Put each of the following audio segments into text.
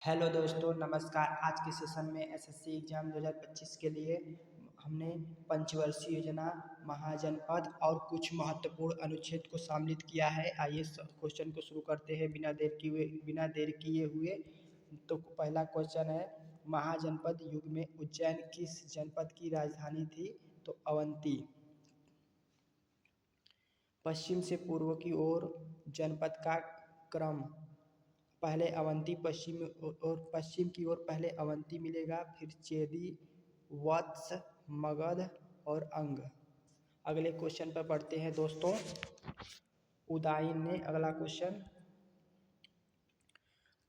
Hello दोस्तों, नमस्कार। आज के सेशन में एसएससी एग्जाम 2025 के लिए हमने पंचवर्षीय योजना, महाजनपद और कुछ महत्वपूर्ण अनुच्छेद को सम्मिलित किया है। आइए क्वेश्चन को शुरू करते हैं बिना देर किए हुए। तो पहला क्वेश्चन है, महाजनपद युग में उज्जैन किस जनपद की राजधानी थी? तो अवंती। पश्चिम से पूर्व की ओर जनपद का क्रम, पहले अवंती, पश्चिम की ओर पहले अवंती मिलेगा, फिर चेदी, वत्स, मगध और अंग। अगले क्वेश्चन पर बढ़ते हैं दोस्तों। उदाइन ने अगला क्वेश्चन,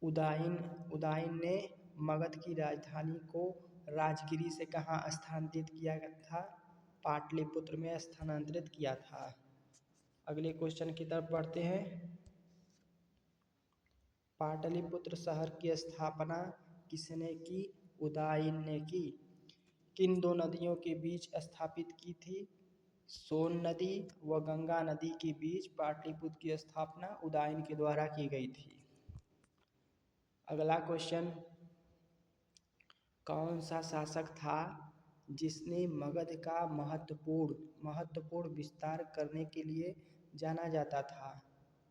उदाइन ने मगध की राजधानी को राजगिरी से कहाँ स्थानांतरित किया था? पाटलिपुत्र में स्थानांतरित किया था। अगले क्वेश्चन की तरफ बढ़ते हैं। पाटलिपुत्र शहर की स्थापना किसने की? उदाइन ने की। किन दो नदियों के बीच स्थापित की थी? सोन नदी व गंगा नदी के बीच पाटलिपुत्र की स्थापना उदाइन के द्वारा की गई थी। अगला क्वेश्चन, कौन सा शासक था जिसने मगध का महत्वपूर्ण विस्तार करने के लिए जाना जाता था?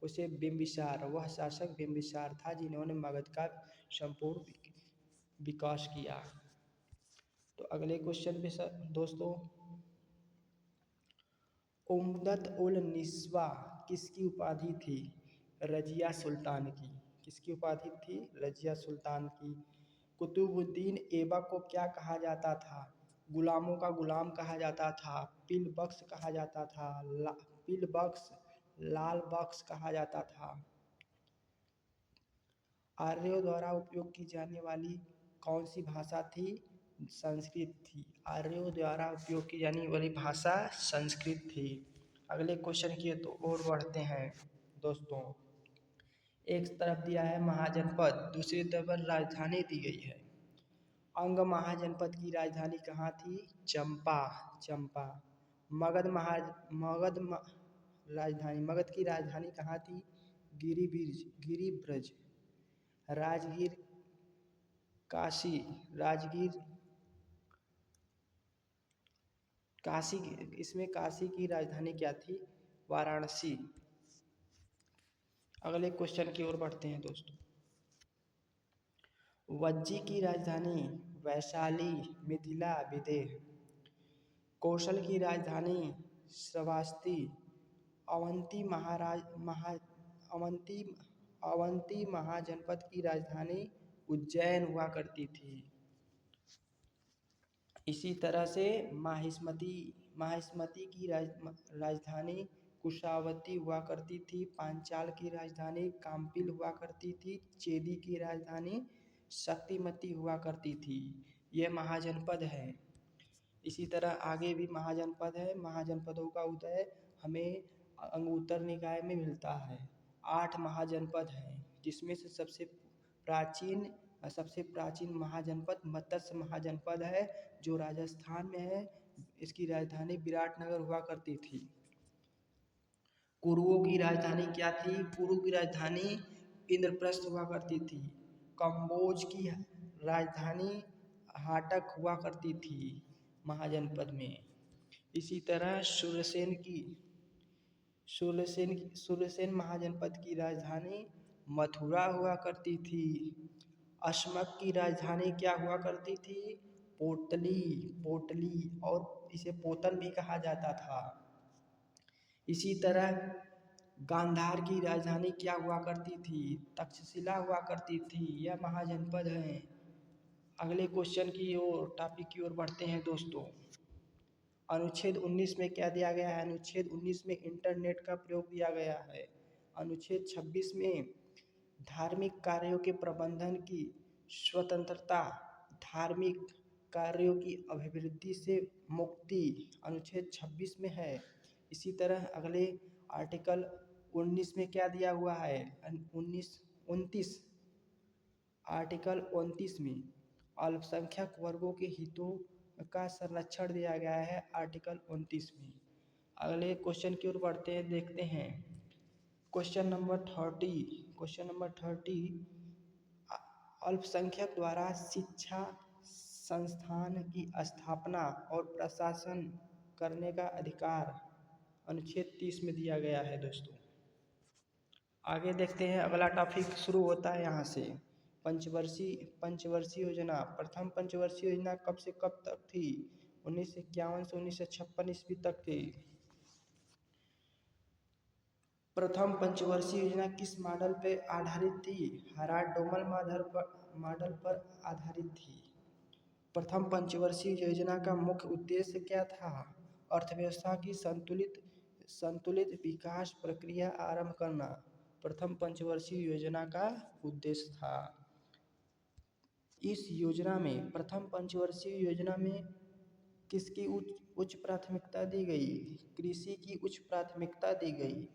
उसे बिंबिसार, वह शासक बिंबिसार था जिन्होंने मगध का संपूर्ण विकास किया। तो अगले क्वेश्चन पे दोस्तों, उम्दत उल निस्वा किसकी उपाधि थी? रजिया सुल्तान की। किसकी उपाधि थी? रजिया सुल्तान की। कुतुबुद्दीन ऐबक को क्या कहा जाता था? गुलामों का गुलाम कहा जाता था, पिल बख्श कहा जाता था, पिल बख्श, लाल बख्श कहा जाता था। आर्यों द्वारा उपयोग की जाने वाली कौन सी भाषा थी? संस्कृत थी। आर्यों द्वारा उपयोग की जाने वाली भाषा संस्कृत थी। अगले क्वेश्चन की तो और बढ़ते हैं दोस्तों। एक तरफ दिया है महाजनपद, दूसरी तरफ राजधानी दी गई है। अंग महाजनपद की राजधानी कहाँ थी? चंपा। मगध की राजधानी कहाँ थी? गिरिब्रज। राजगीर, काशी, इसमें काशी की राजधानी क्या थी? वाराणसी। अगले क्वेश्चन की ओर बढ़ते हैं दोस्तों। वज्जी की राजधानी वैशाली, मिथिला, विदेह। कौशल की राजधानी श्रावस्ती। अवंती महाजनपद की राजधानी उज्जैन हुआ करती थी। इसी तरह से माहिष्मती की राजधानी कुशावती हुआ करती थी। पांचाल की राजधानी काम्पिल हुआ करती थी। चेदी की राजधानी शक्तिमती हुआ करती थी। यह महाजनपद है। इसी तरह आगे भी महाजनपद है। महाजनपदों का उदय हमें अंगुत्तर निकाय में मिलता है। 8 महाजनपद हैं, जिसमें से सबसे प्राचीन महाजनपद मत्स्य महाजनपद है, जो राजस्थान में है। इसकी राजधानी विराटनगर हुआ करती थी। कुरुओं की राजधानी क्या थी? कुरु की राजधानी इंद्रप्रस्थ हुआ करती थी। कंबोज की राजधानी हाटक हुआ करती थी महाजनपद में। इसी तरह शूरसेन महाजनपद की राजधानी मथुरा हुआ करती थी। अशमक की राजधानी क्या हुआ करती थी? पोटली, और इसे पोतन भी कहा जाता था। इसी तरह गांधार की राजधानी क्या हुआ करती थी? तक्षशिला हुआ करती थी। यह महाजनपद है। अगले क्वेश्चन की ओर, टॉपिक की ओर बढ़ते हैं दोस्तों। अनुच्छेद 19 में क्या दिया गया है? अनुच्छेद 19 में इंटरनेट का प्रयोग दिया गया है। अनुच्छेद 26 में धार्मिक कार्यों के प्रबंधन की स्वतंत्रता, धार्मिक कार्यों की अभिवृद्धि से मुक्ति अनुच्छेद 26 में है। इसी तरह अगले आर्टिकल 19 में क्या दिया हुआ है? 29 आर्टिकल 29 में अल्पसंख्यक वर्गों के हितों का संरक्षण दिया गया है आर्टिकल 29 में। अगले क्वेश्चन की ओर बढ़ते हैं, देखते हैं। Question number 30। अल्पसंख्यक द्वारा शिक्षा संस्थान की स्थापना और प्रशासन करने का अधिकार अनुच्छेद 30 में दिया गया है दोस्तों। आगे देखते हैं, अगला टॉपिक शुरू होता है यहाँ से। पंचवर्षीय योजना। प्रथम पंचवर्षीय योजना कब से कब तक थी? 1951 से 1956 ईस्वी तक थी। प्रथम पंचवर्षीय योजना किस मॉडल पर आधारित थी? हेराल्ड-डोमल मॉडल पर आधारित थी। प्रथम पंचवर्षीय योजना का मुख्य उद्देश्य क्या था? अर्थव्यवस्था की संतुलित विकास प्रक्रिया आरंभ करना प्रथम पंचवर्षीय योजना का उद्देश्य था। इस योजना में, प्रथम पंचवर्षीय योजना में किसकी उच्च प्राथमिकता दी गई? कृषि की उच्च प्राथमिकता दी गई।